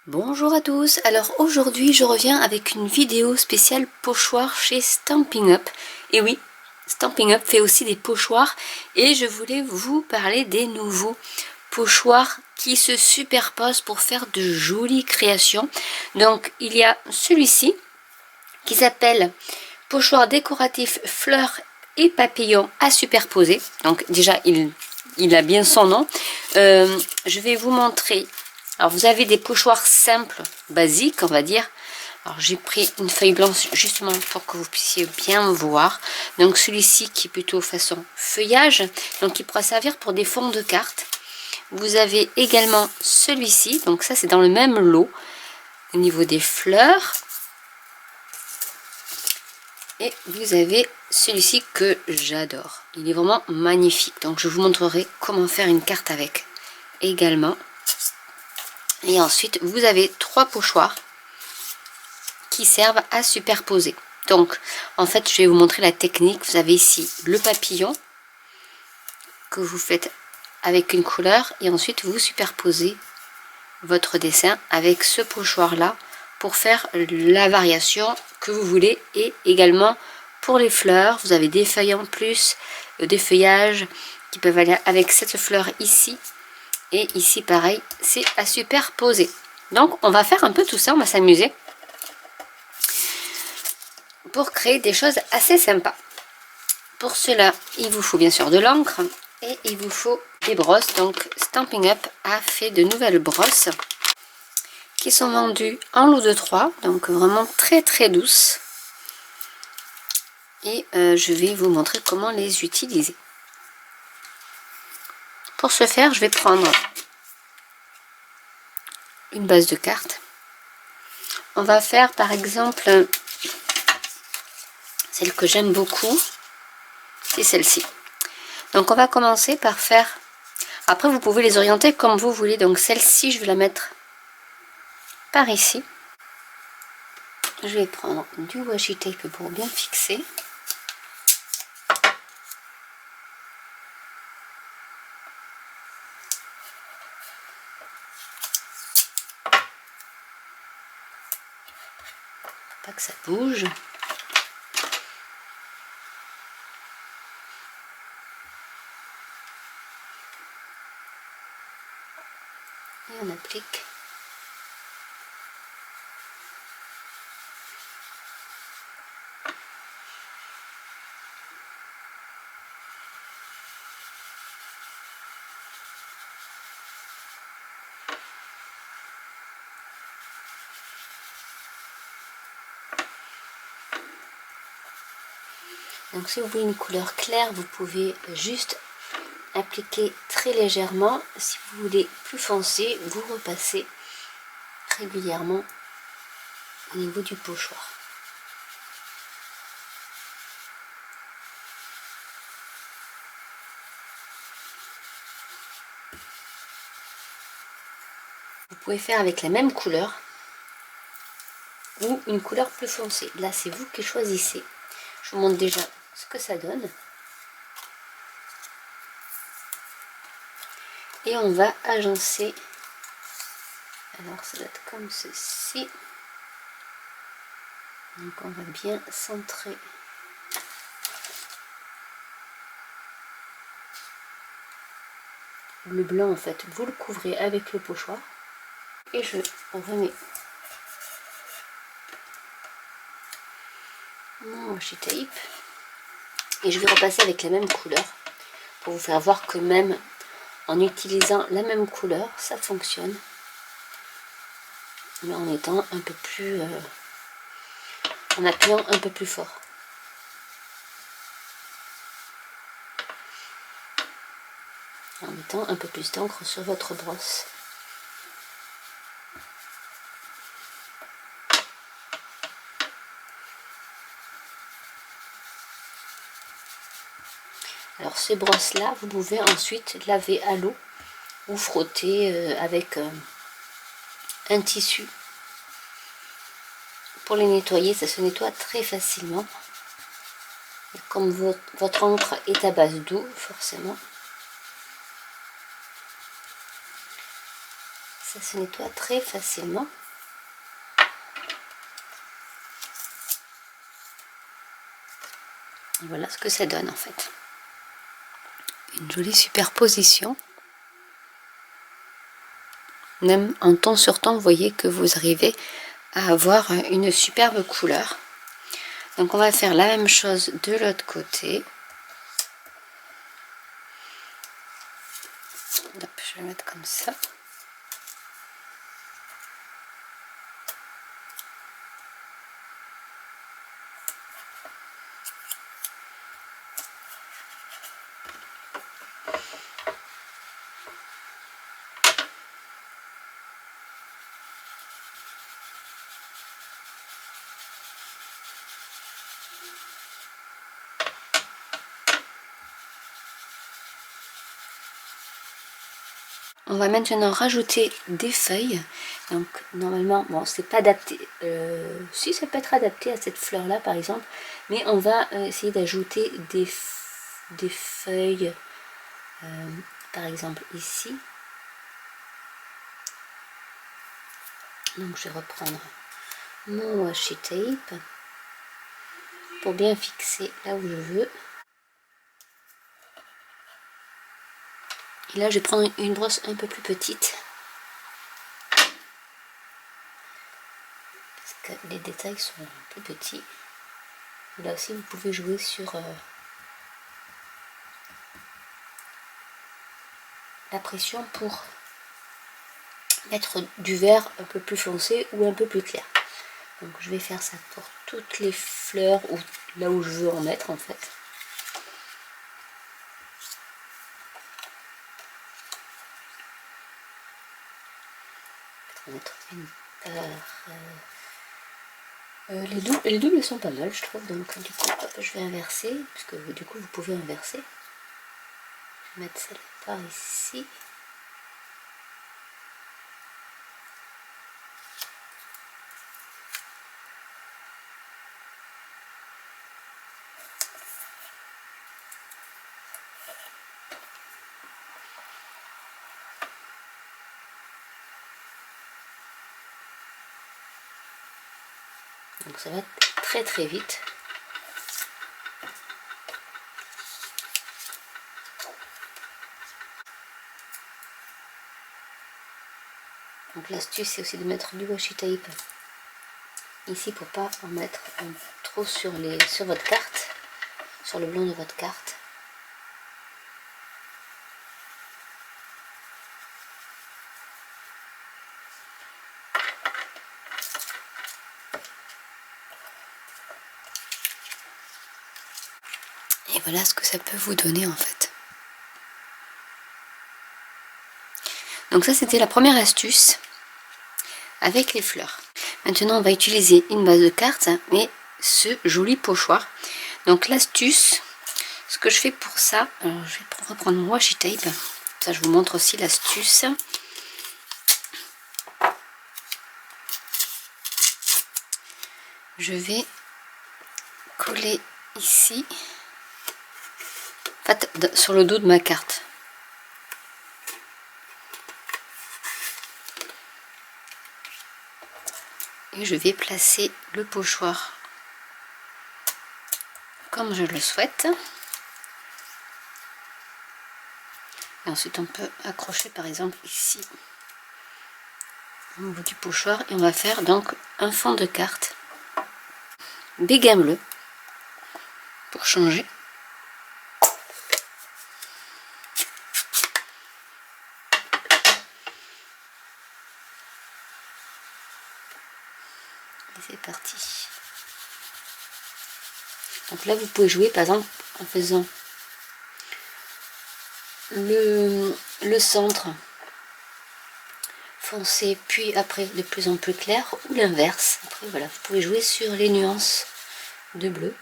Bonjour à tous, alors aujourd'hui je reviens avec une vidéo spéciale pochoir chez Stampin' Up. Et oui, Stampin' Up fait aussi des pochoirs et je voulais vous parler des nouveaux pochoirs qui se superposent pour faire de jolies créations. Donc il y a celui-ci qui s'appelle pochoir décoratif fleurs et papillons à superposer. Donc déjà il a bien son nom. Je vais vous montrer. Alors vous avez des pochoirs simples, basiques on va dire. Alors j'ai pris une feuille blanche justement pour que vous puissiez bien voir. Donc celui-ci qui est plutôt façon feuillage, donc il pourra servir pour des fonds de cartes. Vous avez également celui-ci, donc ça c'est dans le même lot au niveau des fleurs. Et vous avez celui-ci que j'adore. Il est vraiment magnifique. Donc je vous montrerai comment faire une carte avec également. Et ensuite, vous avez trois pochoirs qui servent à superposer. Donc, en fait, je vais vous montrer la technique. Vous avez ici le papillon que vous faites avec une couleur et ensuite vous superposez votre dessin avec ce pochoir-là pour faire la variation que vous voulez. Et également pour les fleurs, vous avez des feuilles en plus, des feuillages qui peuvent aller avec cette fleur ici. Et ici pareil, c'est à superposer. Donc on va faire un peu tout ça, on va s'amuser pour créer des choses assez sympas. Pour cela, il vous faut bien sûr de l'encre et il vous faut des brosses. Donc Stampin' Up a fait de nouvelles brosses qui sont vendues en lot de 3, donc vraiment très douces. Et je vais vous montrer comment les utiliser. Pour ce faire, je vais prendre une base de cartes. On va faire par exemple celle que j'aime beaucoup, c'est celle-ci. Donc on va commencer par faire, après vous pouvez les orienter comme vous voulez. Donc celle-ci je vais la mettre par ici. Je vais prendre du washi tape pour bien fixer. Pas que ça bouge. Et on applique. Donc si vous voulez une couleur claire, vous pouvez juste appliquer très légèrement. Si vous voulez plus foncé, vous repassez régulièrement au niveau du pochoir. Vous pouvez faire avec la même couleur ou une couleur plus foncée. Là, c'est vous qui choisissez. Je vous montre déjà ce que ça donne. Et on va agencer. Alors, ça doit être comme ceci. Donc, on va bien centrer. Le blanc, en fait, vous le couvrez avec le pochoir. Et je remets mon washi tape. Et je vais repasser avec la même couleur pour vous faire voir que même en utilisant la même couleur, ça fonctionne. Mais en étant un peu plus... en appuyant un peu plus fort. En mettant un peu plus d'encre sur votre brosse. Alors ces brosses là, vous pouvez ensuite laver à l'eau ou frotter avec un tissu. Pour les nettoyer, ça se nettoie très facilement. Et comme votre encre est à base d'eau, forcément, Ça se nettoie très facilement. Et voilà ce que ça donne en fait. Une jolie superposition. Même en temps sur temps, vous voyez que vous arrivez à avoir une superbe couleur. Donc on va faire la même chose de l'autre côté. Hop, je vais mettre comme ça. On va maintenant rajouter des feuilles. Donc normalement, bon, c'est pas adapté. Si, ça peut être adapté à cette fleur là par exemple, mais on va essayer d'ajouter des feuilles, par exemple ici. Donc je vais reprendre mon washi tape pour bien fixer là où je veux. Et là, je vais prendre une brosse un peu plus petite. Parce que les détails sont plus petits. Et là aussi, vous pouvez jouer sur la pression pour mettre du vert un peu plus foncé ou un peu plus clair. Donc, je vais faire ça pour toutes les fleurs ou là où je veux en mettre en fait. On va mettre une part. Les doubles sont pas mal, je trouve. Donc, du coup, hop, je vais inverser. Parce que du coup, vous pouvez inverser. Je vais mettre celle par ici. Donc ça va très très vite. Donc l'astuce c'est aussi de mettre du washi tape ici pour pas en mettre trop sur votre carte, sur le blanc de votre carte. Et voilà ce que ça peut vous donner en fait. Donc ça c'était la première astuce avec les fleurs. Maintenant on va utiliser une base de cartes et ce joli pochoir. Donc l'astuce, ce que je fais pour ça, alors je vais reprendre mon washi tape, ça je vous montre aussi l'astuce. Je vais coller ici, en fait, sur le dos de ma carte. Et je vais placer le pochoir comme je le souhaite. Et ensuite on peut accrocher par exemple ici au niveau du pochoir et on va faire donc un fond de carte béguin bleu pour changer. Et c'est parti. Donc là vous pouvez jouer par exemple en faisant le centre foncé puis après de plus en plus clair ou l'inverse. Après voilà, vous pouvez jouer sur les nuances de bleu.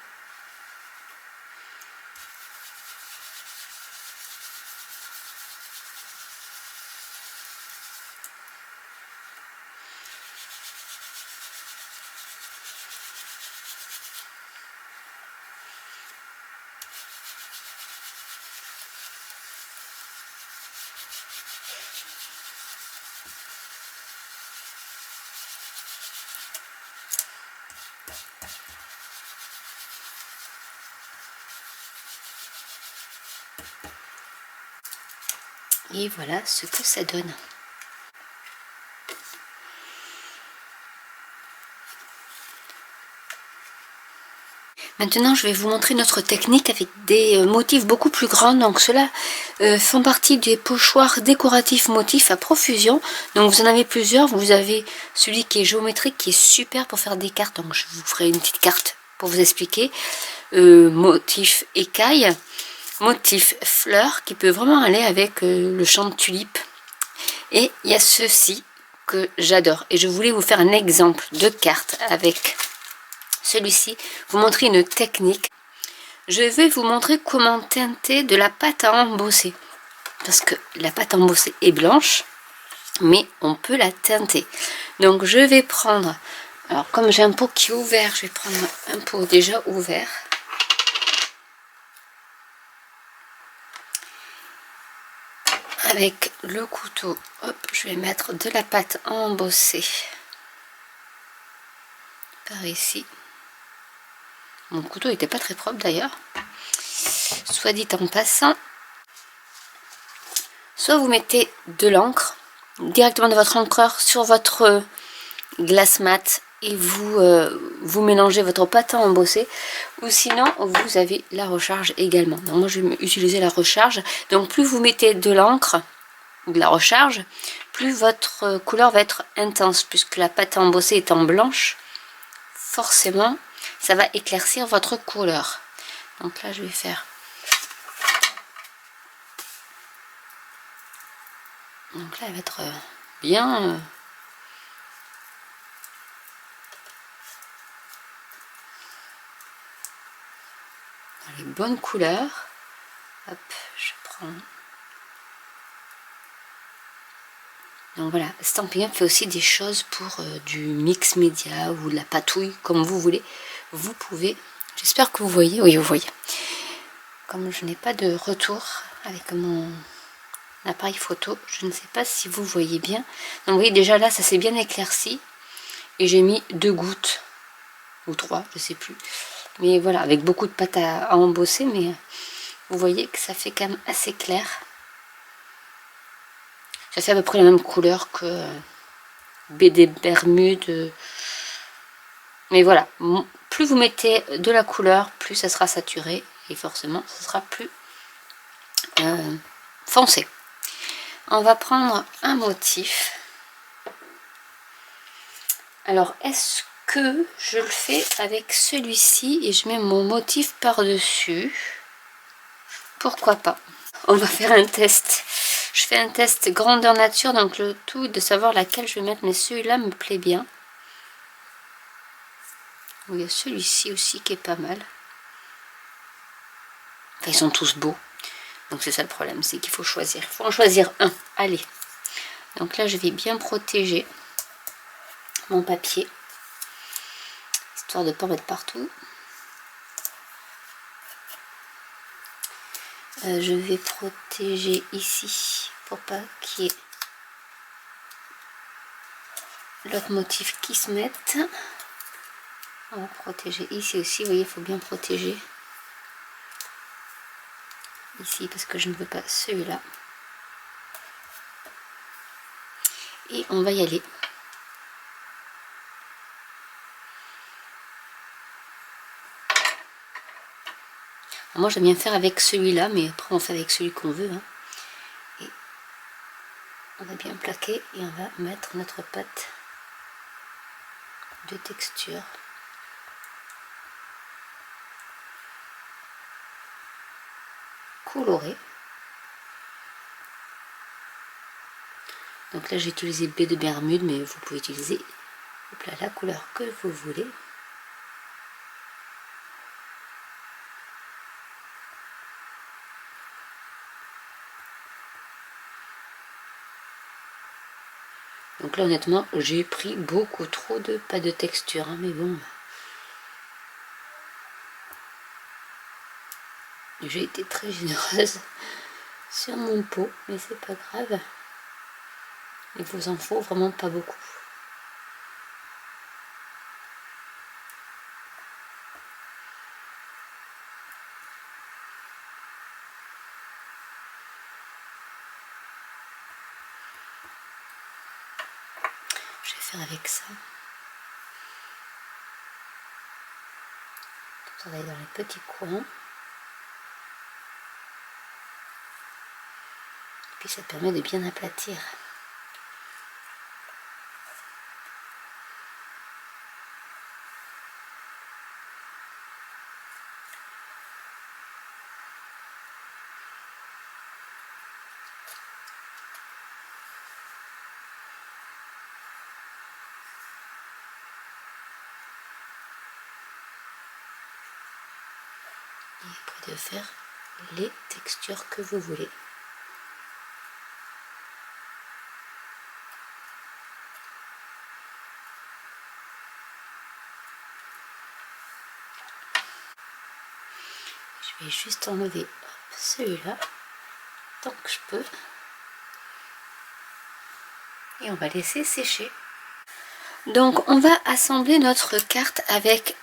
Et voilà ce que ça donne. Maintenant, je vais vous montrer notre technique avec des motifs beaucoup plus grands. Donc, ceux-là font partie des pochoirs décoratifs motifs à profusion. Donc, vous en avez plusieurs. Vous avez celui qui est géométrique, qui est super pour faire des cartes. Donc, je vous ferai une petite carte pour vous expliquer. Motif écaille, motif fleur, qui peut vraiment aller avec le champ de tulipes. Et il y a ceci que j'adore. Et je voulais vous faire un exemple de carte avec celui-ci, vous montrer une technique. Je vais vous montrer comment teinter de la pâte à embosser. Parce que la pâte à embosser est blanche, mais on peut la teinter. Donc je vais prendre, alors comme j'ai un pot qui est ouvert, je vais prendre un pot déjà ouvert. Avec le couteau, hop, je vais mettre de la pâte à embosser par ici. Mon couteau n'était pas très propre d'ailleurs, soit dit en passant. Soit vous mettez de l'encre directement de votre encreur sur votre glace mat et vous mélangez votre pâte à embosser, ou sinon vous avez la recharge également. Donc moi je vais utiliser la recharge. Donc plus vous mettez de l'encre ou de la recharge, plus votre couleur va être intense, puisque la pâte à embosser étant blanche, forcément ça va éclaircir votre couleur. Donc là je vais faire, donc là elle va être bien dans les bonnes couleurs. Hop, je prends. Donc voilà, Stampin' Up fait aussi des choses pour du mix média ou de la patouille, comme vous voulez. Vous pouvez, j'espère que vous voyez, oui vous voyez. Comme je n'ai pas de retour avec mon appareil photo, je ne sais pas si vous voyez bien. Donc vous voyez déjà là, ça s'est bien éclairci. Et j'ai mis 2 gouttes, ou 3, je sais plus. Mais voilà, avec beaucoup de pâte à embosser, mais vous voyez que ça fait quand même assez clair. Ça fait à peu près la même couleur que BD Bermude. Mais voilà, plus vous mettez de la couleur, plus ça sera saturé. Et forcément, ça sera plus foncé. On va prendre un motif. Alors, est-ce que je le fais avec celui-ci et je mets mon motif par-dessus? Pourquoi pas? On va faire un test. Je fais un test grandeur nature, donc le tout de savoir laquelle je vais mettre, mais celui-là me plaît bien. Il y a celui-ci aussi qui est pas mal. Enfin, ils sont tous beaux. Donc c'est ça le problème, c'est qu'il faut choisir. Il faut en choisir un. Allez. Donc là, je vais bien protéger mon papier, histoire de ne pas mettre partout. Je vais protéger ici pour pas qu'il y ait l'autre motif qui se mette. On va protéger ici aussi, vous voyez, il faut bien protéger ici parce que je ne veux pas celui-là. Et on va y aller. Alors moi j'aime bien faire avec celui-là, mais après on fait avec celui qu'on veut. Hein. Et on va bien plaquer et on va mettre notre pâte de texture. Colorée. Donc là j'ai utilisé B de Bermude, mais vous pouvez utiliser là, la couleur que vous voulez. Donc là honnêtement j'ai pris beaucoup trop de pâte de texture, hein, mais bon. J'ai été très généreuse sur mon pot, mais c'est pas grave. Il vous en faut vraiment pas beaucoup. je vais faire avec ça. Ça va aller dans les petits coins. Puis ça permet de bien aplatir. Et après de faire les textures que vous voulez. Je vais juste enlever celui-là tant que je peux. Et on va laisser sécher. Donc on va assembler notre carte avec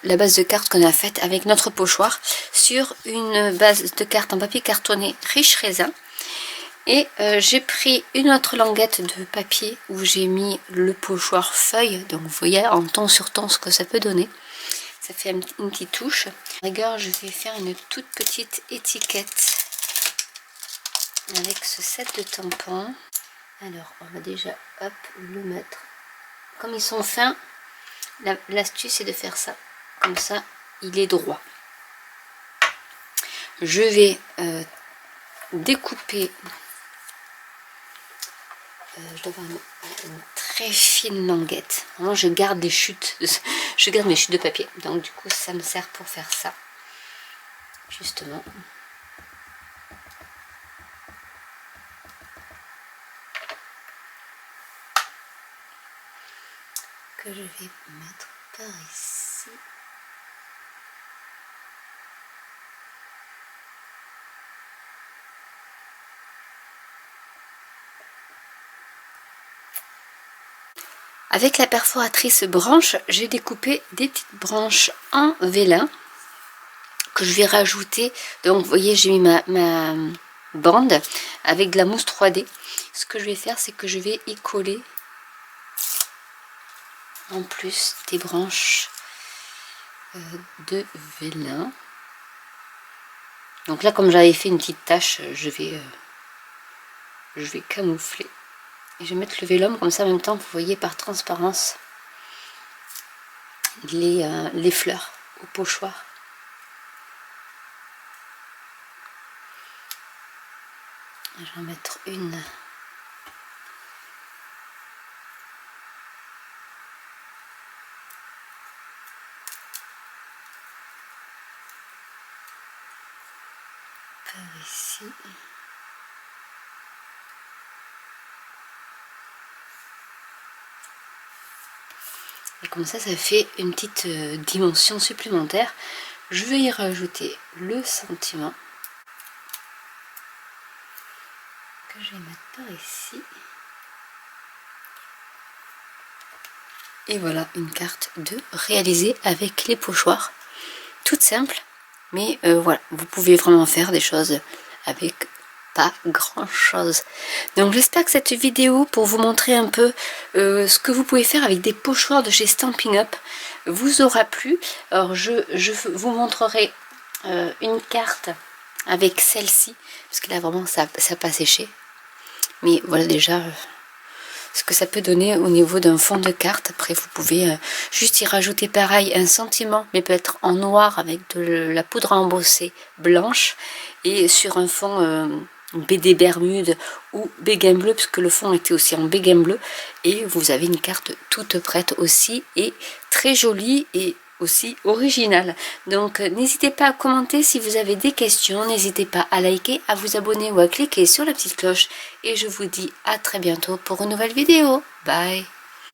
la base de carte qu'on a faite avec notre pochoir sur une base de carte en papier cartonné riche raisin. Et j'ai pris une autre languette de papier où j'ai mis le pochoir feuille. Donc vous voyez en ton sur ton ce que ça peut donner. Ça fait une petite touche. À rigueur, je vais faire une toute petite étiquette avec ce set de tampons. Alors on va déjà hop le mettre. Comme ils sont fins, l'astuce est de faire ça. Comme ça, il est droit. Je vais découper. Je dois avoir une très fine languette. Vraiment, je garde des chutes. Je garde mes chutes de papier. Donc du coup, ça me sert pour faire ça. Justement. Que je vais mettre par ici. Avec la perforatrice branche, j'ai découpé des petites branches en vélin que je vais rajouter. Donc vous voyez, j'ai mis ma bande avec de la mousse 3D. Ce que je vais faire, c'est que je vais y coller en plus des branches de vélin. Donc là, comme j'avais fait une petite tache, je vais camoufler. Et je vais mettre le vélum comme ça en même temps, vous voyez par transparence les fleurs au pochoir. Je vais en mettre une. Par ici. Et comme ça, ça fait une petite dimension supplémentaire. Je vais y rajouter le sentiment que je vais mettre par ici. Et voilà une carte réalisée avec les pochoirs. Toute simple, mais voilà, vous pouvez vraiment faire des choses avec pas grand chose. Donc j'espère que cette vidéo, pour vous montrer un peu ce que vous pouvez faire avec des pochoirs de chez Stampin' Up, vous aura plu. Alors je vous montrerai une carte avec celle-ci, parce que là vraiment ça n'a pas séché. Mais voilà déjà ce que ça peut donner au niveau d'un fond de carte. Après vous pouvez juste y rajouter pareil un sentiment, mais peut-être en noir avec de la poudre à embosser blanche, et sur un fond BD Bermude ou béguin bleu, puisque le fond était aussi en béguin bleu, et vous avez une carte toute prête aussi, et très jolie et aussi originale. Donc n'hésitez pas à commenter si vous avez des questions, n'hésitez pas à liker, à vous abonner ou à cliquer sur la petite cloche, et je vous dis à très bientôt pour une nouvelle vidéo. Bye.